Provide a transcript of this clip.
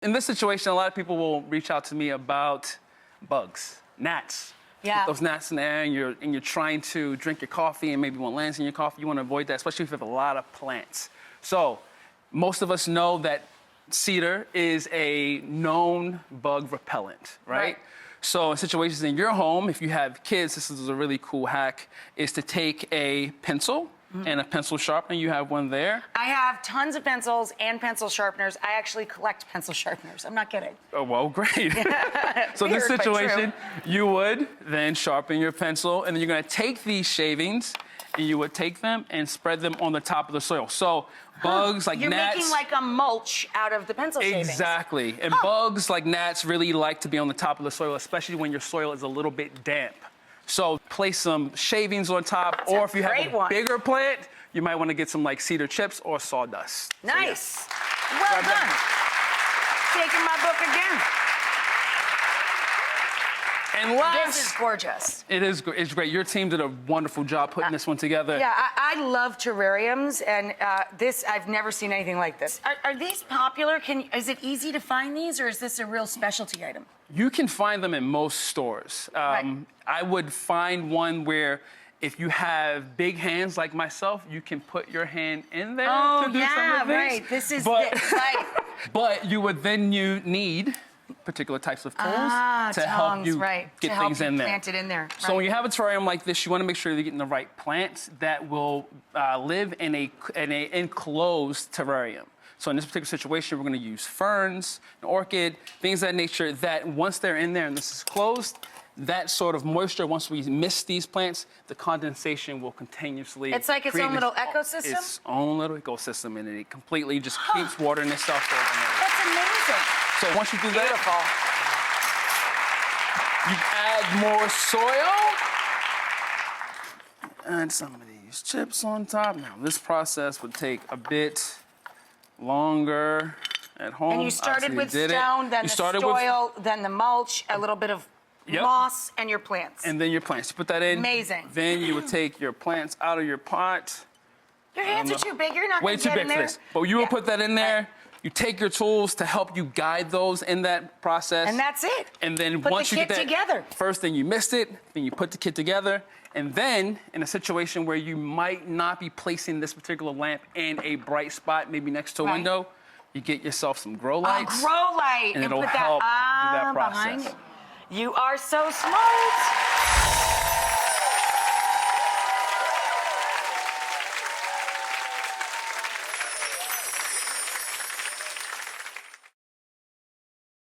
In this situation, a lot of people will reach out to me about bugs, gnats. Yeah. Those gnats in there, and you're trying to drink your coffee, and maybe you want lands in your coffee. You want to avoid that, especially if you have a lot of plants. So, most of us know that cedar is a known bug repellent, right? So in situations in your home, if you have kids, this is a really cool hack, is to take a pencil and a pencil sharpener. You have one there. I have tons of pencils and pencil sharpeners. I actually collect pencil sharpeners. I'm not kidding. Oh, well, great. So in this Weird, but true. situation, you would then sharpen your pencil, and then you're going to take these shavings, and you would take them and spread them on the top of the soil. So bugs like You're gnats... making like a mulch out of the pencil shavings. Exactly. And bugs like gnats really like to be on the top of the soil, especially when your soil is a little bit damp. So place some shavings on top, That's or a if you have great a one. bigger plant, you might want to get some like cedar chips or sawdust. Nice. So, Well done. Taking my book again. And last, This is gorgeous. it's great. Your team did a wonderful job putting this one together. Yeah, I love terrariums, and I've never seen anything like this. Are these popular? Is it easy to find these, or is this a real specialty item? You can find them in most stores. Right. I would find one where if you have big hands like myself, you can put your hand in there to do some of these. Right. This is right. But you would then need particular types of tools to help you get things in there. Plant it in there. Right. So when you have a terrarium like this, you want to make sure you're getting the right plants that will live in an enclosed terrarium. So in this particular situation, we're going to use ferns, an orchid, things of that nature that once they're in there and this is closed, that sort of moisture, once we mist these plants, the condensation will continuously It's like its own little ecosystem? Its own little ecosystem, and it completely just keeps watering itself overnight. That's amazing. So once you do Beautiful. that, you add more soil. And some of these chips on top. Now, this process would take a bit longer at home. And you started with Obviously, stone, then the soil, then the mulch, a little bit of moss, and your plants. And then your plants. You put that in. Amazing. Then you would take your plants out of your pot. Your hands are too big. You're not Way going to too get big in for there. this. But you will put that in there. You take your tools to help you guide those in that process. And that's it. And then Put once the you kit get that together. first thing you missed it, then you put the kit together. And then in a situation where you might not be placing this particular lamp in a bright spot, maybe next to a window, you get yourself some grow lights. A grow light. And it'll put help that do that behind process. it. You are so smart.